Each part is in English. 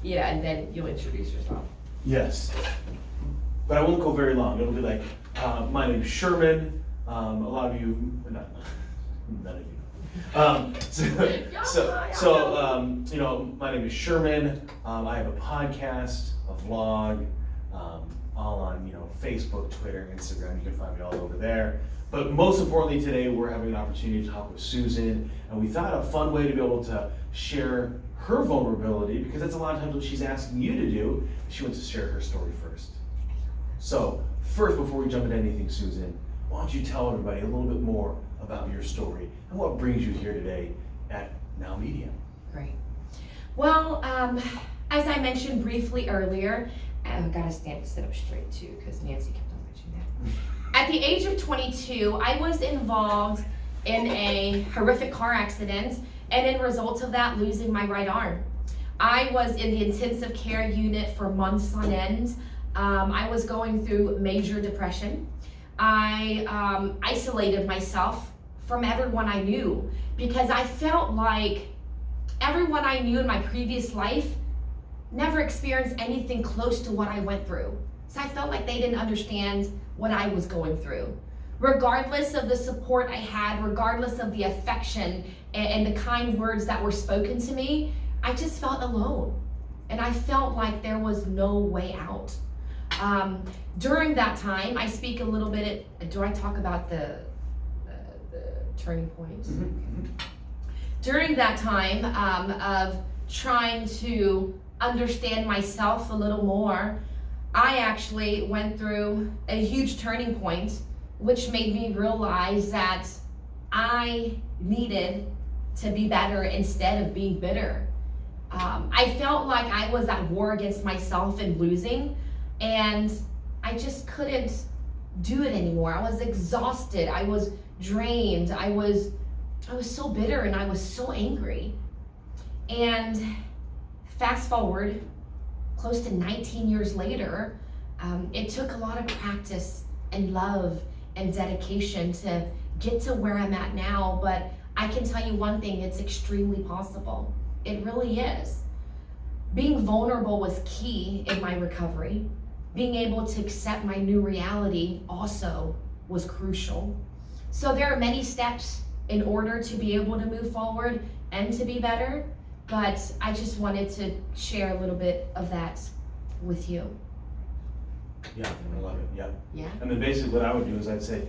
Yeah, and then you'll introduce yourself. Yes. But I won't go very long. It'll be like, my name's Sherman. A lot of you, none of you. You know, my name is Sherman. I have a podcast, a vlog, all on, you know, Facebook, Twitter, Instagram. You can find me all over there. But most importantly today, we're having an opportunity to talk with Susan, and we thought a fun way to be able to share her vulnerability, because that's a lot of times what she's asking you to do. She wants to share her story first. So first, before we jump into anything, Susan, why don't you tell everybody a little bit more about your story and what brings you here today at Now Media? Great. Well, as I mentioned briefly earlier, I've got to sit up straight too, because Nancy kept on mentioning that. At the age of 22, I was involved in a horrific car accident, and in result of that, losing my right arm. I was in the intensive care unit for months on end. I was going through major depression. I isolated myself from everyone I knew because I felt like everyone I knew in my previous life never experienced anything close to what I went through. So I felt like they didn't understand what I was going through. Regardless of the support I had, regardless of the affection and the kind words that were spoken to me, I just felt alone. And I felt like there was no way out. During that time, I speak a little bit, do I talk about the turning points? Mm-hmm. During that time of trying to understand myself a little more, I actually went through a huge turning point, which made me realize that I needed to be better instead of being bitter. I felt like I was at war against myself and losing, and I just couldn't do it anymore. I was exhausted, I was drained, I was so bitter and I was so angry. And fast forward, close to 19 years later, it took a lot of practice and love and dedication to get to where I'm at now, but I can tell you one thing, it's extremely possible. It really is. Being vulnerable was key in my recovery. Being able to accept my new reality also was crucial. So there are many steps in order to be able to move forward and to be better, but I just wanted to share a little bit of that with you. Yeah, I love it, yeah. Yeah. And then basically what I would do is I'd say,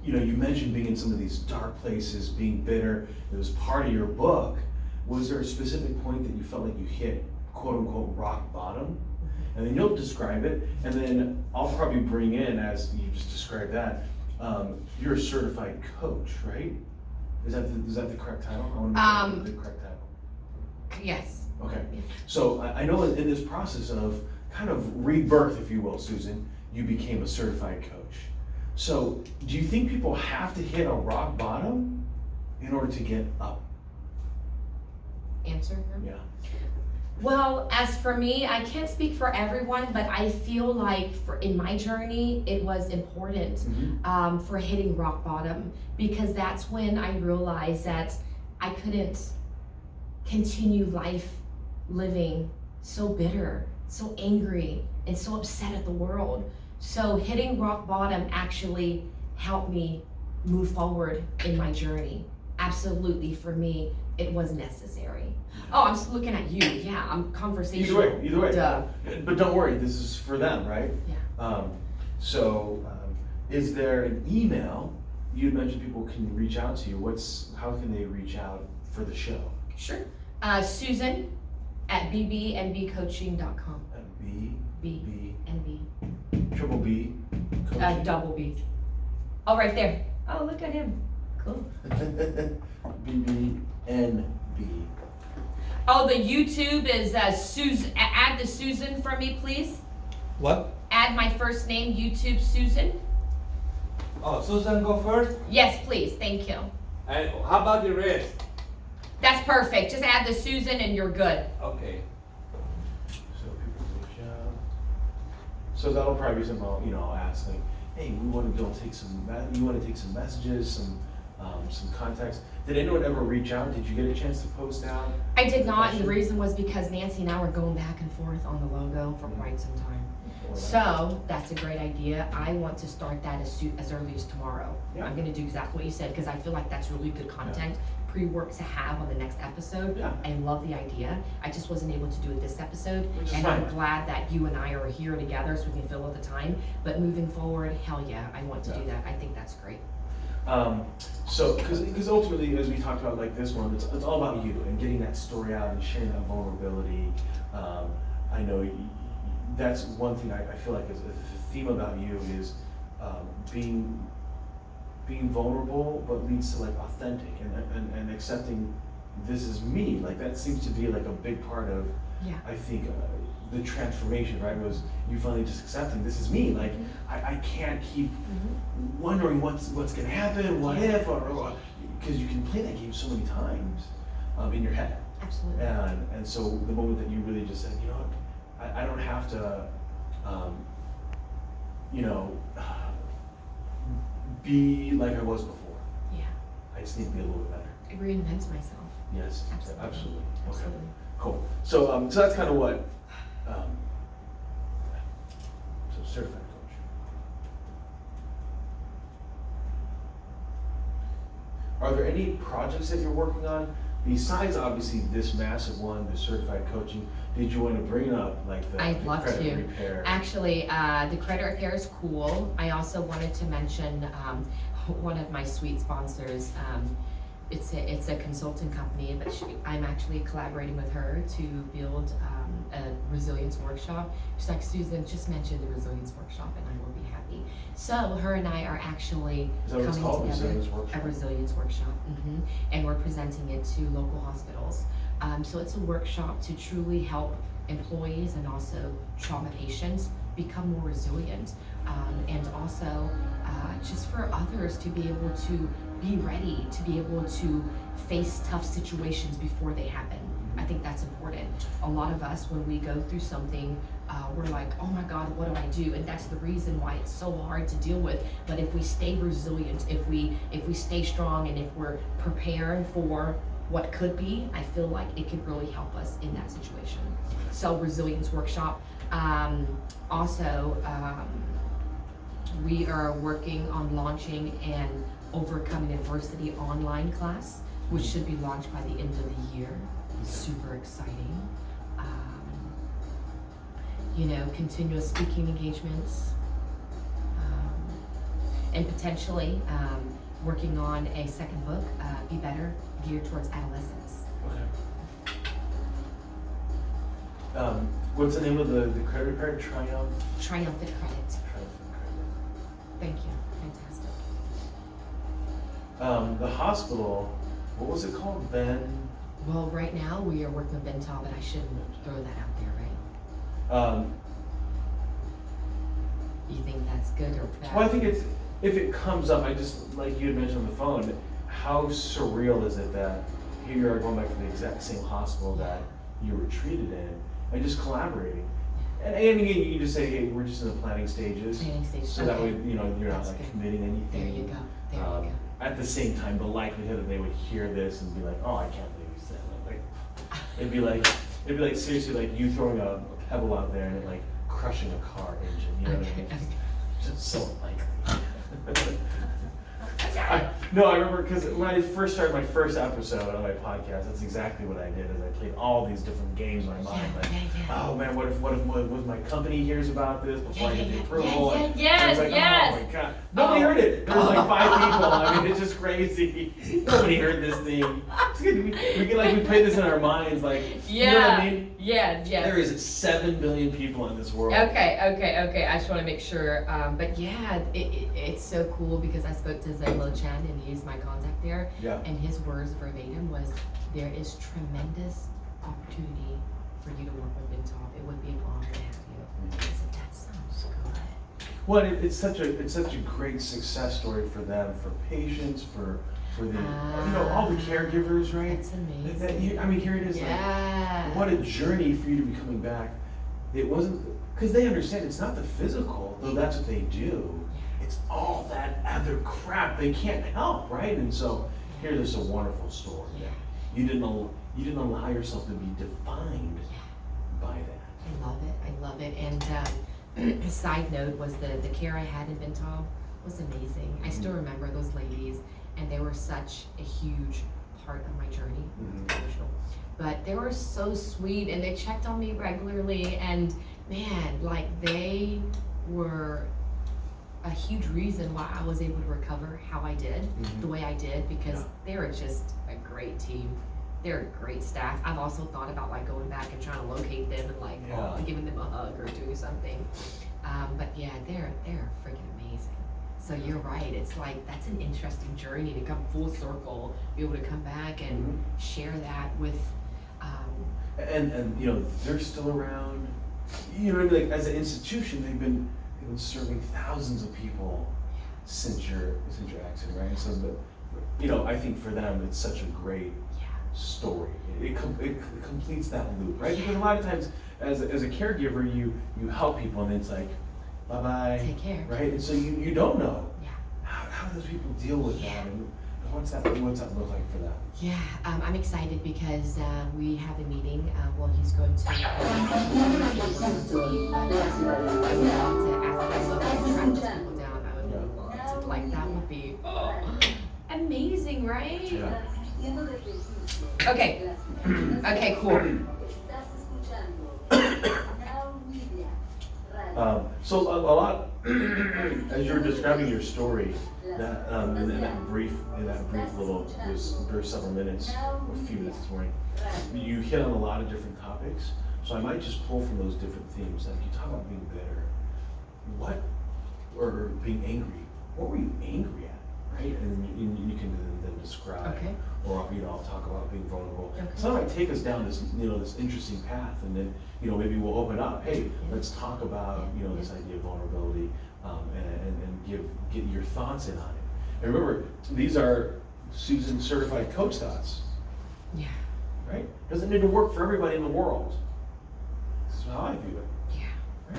you know, you mentioned being in some of these dark places, being bitter. It was part of your book. Was there a specific point that you felt like you hit, quote unquote, rock bottom? And then you'll describe it, and then I'll probably bring in, as you just described that, you're a certified coach, right? Is that the correct title? I want to make sure the correct title. Yes. Okay. So I know in this process of kind of rebirth, if you will, Susan, you became a certified coach. So do you think people have to hit a rock bottom in order to get up? Answer? Yeah. Well, as for me, I can't speak for everyone, but I feel like in my journey, it was important for hitting rock bottom, because that's when I realized that I couldn't continue life living so bitter, so angry, and so upset at the world. So hitting rock bottom actually helped me move forward in my journey. Absolutely, for me, it was necessary. Oh, I'm just looking at you. Yeah, I'm conversational. Either way. Duh. But don't worry, this is for them, right? Yeah. Is there an email? You mentioned people can reach out to you. How can they reach out for the show? Sure. Suzanne at bbnbcoaching.com. At B&B. Triple B. Coaching. Double B. Oh, right there. Oh, look at him. Cool. BBNB. Oh, the YouTube is add the Susan for me, please. What? Add my first name, YouTube Susan. Oh, Suzanne go first? Yes, please. Thank you. And how about the rest? That's perfect. Just add the Susan and you're good. Okay. So people reach out. So that'll probably be something I'll ask, like, hey, we want to take some messages, some some context. Did anyone ever reach out? Did you get a chance to post out? I did not, and the Question? reason was because Nancy and I were going back and forth on the logo for quite some time. So that's a great idea. I want to start that as early as tomorrow. Yeah. I'm gonna do exactly what you said, because I feel like that's really good content, pre-work to have on the next episode. Yeah. I love the idea. I just wasn't able to do it this episode. Which is And fine. I'm glad that you and I are here together so we can fill out the time. But moving forward, hell yeah, I want to do that. I think that's great. So, because ultimately, as we talked about, like this one, it's all about you and getting that story out and sharing that vulnerability. I know that's one thing I feel like is a theme about you is being vulnerable, but leads to like authentic and accepting this is me. Like that seems to be like a big part of, Yeah. I think, the transformation, right? Was you finally just accepting this is me. Like I can't keep wondering what's gonna happen, what if, or because you can play that game so many times in your head. Absolutely. And so the moment that you really just said, you know what, I don't have to, be like I was before. Yeah. I just need to be a little bit better. I reinvent myself. Yes, Absolutely. absolutely. Okay, Absolutely. cool. So, so that's kind of what. So certified coach. Are there any projects that you're working on besides obviously this massive one, the certified coaching? Did you want to bring up like the I'd love credit to. repair? Actually, the credit repair is cool. I also wanted to mention one of my sweet sponsors. It's a consulting company, but I'm actually collaborating with her to build a resilience workshop. She's like, Susan, just mention the resilience workshop and I will be happy. So her and I are actually Is that what it's coming called? together. Resilience workshop? A resilience workshop, and we're presenting it to local hospitals. So it's a workshop to truly help employees and also trauma patients become more resilient, and also just for others to be able to be ready, to be able to face tough situations before they happen. I think that's important. A lot of us, when we go through something, we're like, oh my God, what do I do? And that's the reason why it's so hard to deal with. But if we stay resilient, if we stay strong, and if we're prepared for what could be, I feel like it could really help us in that situation. So resilience workshop. Also, we are working on launching an overcoming adversity online class, which should be launched by the end of the year. Super exciting. Continuous speaking engagements, and potentially working on a second book, Be Better, geared towards adolescents. Okay. What's the name of the credit repair? Triumphant Triumphant Credit. Credit. Thank you. Fantastic. The hospital, what was it called? Well, right now we are working with Bental, but I shouldn't throw that out there, right? You think that's good or bad? Well, I think if it comes up, I just, like you had mentioned on the phone, how surreal is it that here you are going back to the exact same hospital that you were treated in and just collaborating. And again, you just say, hey, we're just in the planning stages. So that way, you're not That's like good. committing anything. There you go. There you go. At the same time, the likelihood that they would hear this and be like, oh, I can't believe you said that. Like, it'd be like seriously like you throwing a pebble out there and it like crushing a car engine. You know what I mean? Just so unlikely. I remember because when I first started my first episode on my podcast, that's exactly what I did. Is I played all these different games in my mind. Oh man, what if my company hears about this before I get the approval? And it's like, oh my god, nobody heard it. There was like 5 people. I mean, it's just crazy. Nobody heard this thing. We played this in our minds, like, you know what I mean? Yes. There is 7 billion people in this world. Okay. I just want to make sure. But yeah, it's so cool because I spoke to Zaylo Chan and he's my contact there. Yeah. And his words verbatim was, there is tremendous opportunity for you to work with Bintop. It would be an honor to have you. I said, that sounds good. Well, it's such a great success story for them, for patients, for the all the caregivers, right? That's amazing. I mean, here it is. Yeah. Like, what a journey for you to be coming back it wasn't, because they understand it's not the physical, though that's what they do. It's all that other crap they can't help, right? And so here, there's a wonderful story. Yeah. You didn't allow yourself to be defined by that. I love it. I love it. And a side note was the care I had in Bental was amazing. I still remember those ladies, and they were such a huge part of my journey. Emotional. But they were so sweet, and they checked on me regularly, and man, like they were a huge reason why I was able to recover how I did, the way I did, because they were just a great team. They're a great staff. I've also thought about like going back and trying to locate them and like giving them a hug or doing something. But yeah, they're freaking amazing. So you're right. It's like that's an interesting journey to come full circle, be able to come back and share that with. And you know they're still around. You know, like as an institution, they've been serving thousands of people since your accident, right? So, you know, I think for them it's such a great story. It completes that loop, right? Because a lot of times, as a caregiver, you help people, and it's like, bye bye, Take care, right? And so you don't know Yeah. how do those people deal with that, and what's that look like for them? Yeah, I'm excited because we have a meeting. Well, he's going to. I would love to ask them to track those people down. I would love to. Like that would be amazing, right? Yeah. Okay. Okay. Cool. So a lot, as you're describing your story, that in that brief little, there's several minutes, a few minutes this morning, you hit on a lot of different topics. So I might just pull from those different themes. Like you talk about being bitter, or being angry. What were you angry at, right? And you can then describe. Okay. Or I'll talk about being vulnerable. Okay. So that might take us down this this interesting path, and then maybe we'll open up. Hey, let's talk about this idea of vulnerability, and get your thoughts in on it. And remember, these are Susan certified coach thoughts. Yeah. Right? Doesn't need to work for everybody in the world. This is how I view it. Yeah.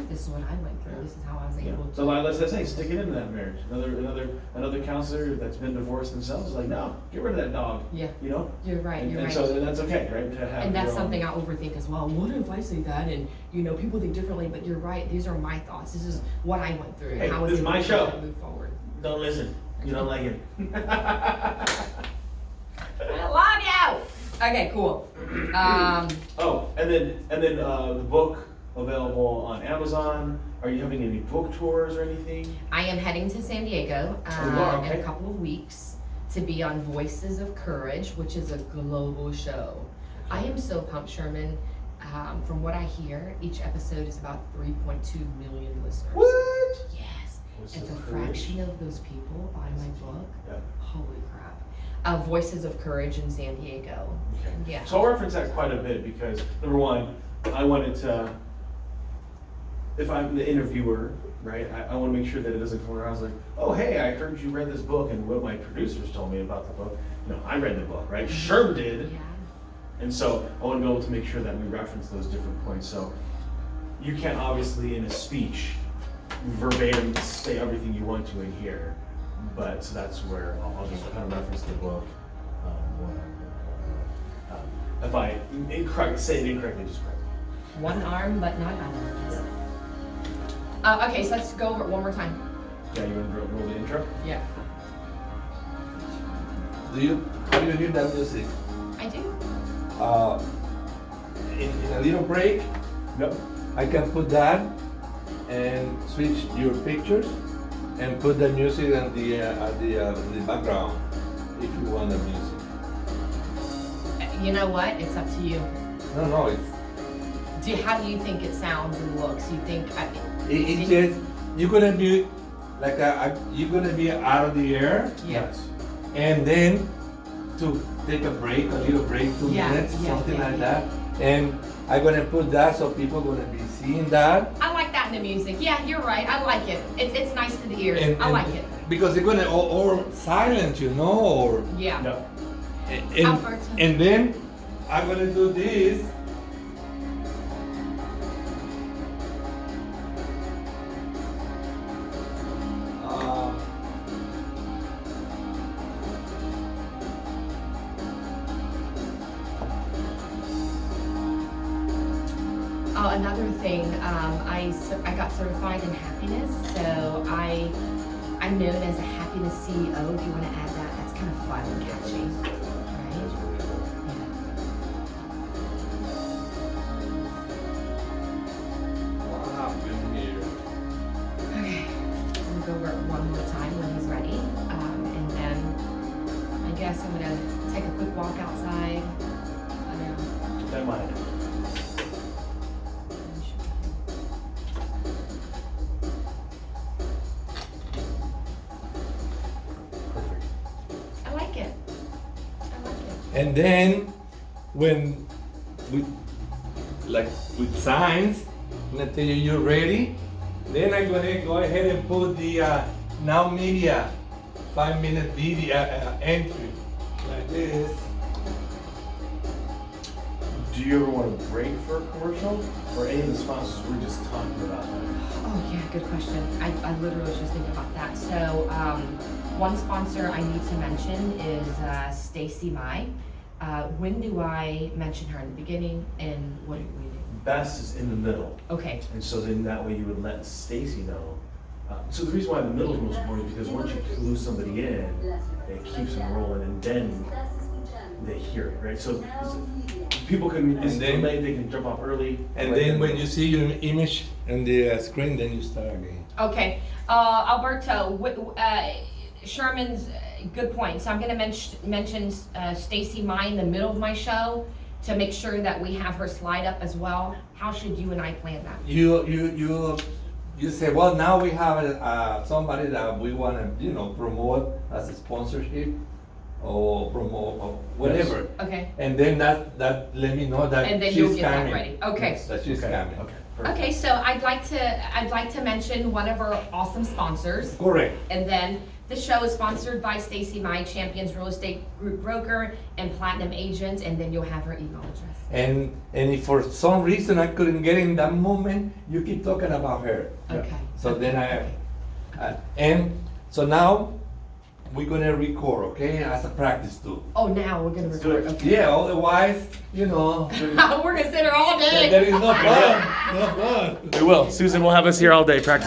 This is what I went through. This is how I was able to. So let's say stick it into that marriage. Another counselor that's been divorced themselves is like, no, get rid of that dog. Yeah. You're right. And, You're and right. so that's okay, right? To have And that's your own- something I overthink as well. What if I say that and people think differently? But you're right. These are my thoughts. This is what I went through. Hey, and how this is my show. Move forward. Don't listen. You don't like it. I love you. Okay, cool. Oh, and then the book available on Amazon. Are you having any book tours or anything? I am heading to San Diego you are? in Okay. a couple of weeks to be on Voices of Courage, which is a global show. I am so pumped, Sherman. From what I hear, each episode is about 3.2 million listeners. What? Yes. Voices If of a Courage. fraction of those people buy my book, Yeah. holy crap. Voices of Courage in San Diego. Okay. Yeah. So I'll reference that quite a bit because number one, I wanted to, if I'm the interviewer, right, I want to make sure that it doesn't come around like, oh, hey, I heard you read this book and what my producers told me about the book. No, I read the book, right? Sherm did. Yeah. And so I want to be able to make sure that we reference those different points. So you can't obviously in a speech verbatim say everything you want to in here, but so that's where I'll just kind of reference the book. If I say it incorrectly, just correct me. One arm, but not other. Okay, so let's go over it one more time. Yeah, you want to roll the intro? Yeah. How do you hear that music? I do. In a little break, Yep. I can put that and switch your pictures and put the music at the background if you want the music. You know what? It's up to you. No, it's How do you think it sounds and looks? You think? it's just you're gonna be like you're gonna be out of the air, Yes. and then to take a break, a little break, 2 Yeah, minutes, yeah, something yeah, like yeah. that. And I'm gonna put that so people gonna be seeing that. I like that in the music. Yeah, you're right. I like it. It's nice to the ears. I like it. Because they're gonna or silent, or Yeah. No. Alberto. and then I'm gonna do this. another thing, I got certified in happiness, so I'm known as a happiness CEO. If you want to add that, that's kind of fun and catchy, right? What happened here? Okay, I'm gonna go over it one more time when he's ready, and then I guess I'm gonna take a quick walk outside. Keep that in mind. Perfect. I like it. I like it. And then when we like with signs, I'm gonna tell you you're ready. Then I'm gonna go ahead and put the now media 5-minute video entry like this. Do you ever want to break for a commercial? Or any of the sponsors we're just talking about? Oh yeah, good question. I literally was just thinking about that. So one sponsor I need to mention is Stacy Mai. When do I mention her? In the beginning, and what do we do? Best is in the middle. Okay. And so then that way you would let Stacy know. So the reason why the middle is most important is because once you lose somebody in, it keeps them rolling, and then they hear it, right? So people can, And then- they can jump off early. And let then them when know. you see your image on the screen, then you start again. Okay. Alberto, Sherman's good point. So I'm going to mention Stacy Mai in the middle of my show to make sure that we have her slide up as well. How should you and I plan that? You say, well, now we have somebody that we want to promote as a sponsorship or promote or whatever. Okay. And then that let me know that And then she's you'll get that coming. ready. Okay. Yes, that she's coming. Okay. Perfect. Okay, so I'd like to mention one of our awesome sponsors. Correct. And then the show is sponsored by Stacy Mai, Champions Real Estate Group Broker and Platinum Agent, and then you'll have her email address. And if for some reason I couldn't get in that moment, you keep talking about her. Yeah. Okay. So then Okay. and so now we're gonna record, okay, as a practice too. Oh, now we're gonna Let's do record. it. Okay. Yeah, otherwise, We're gonna sit here all day. there is no fun. No fun. We will. Susan will have us here all day practicing.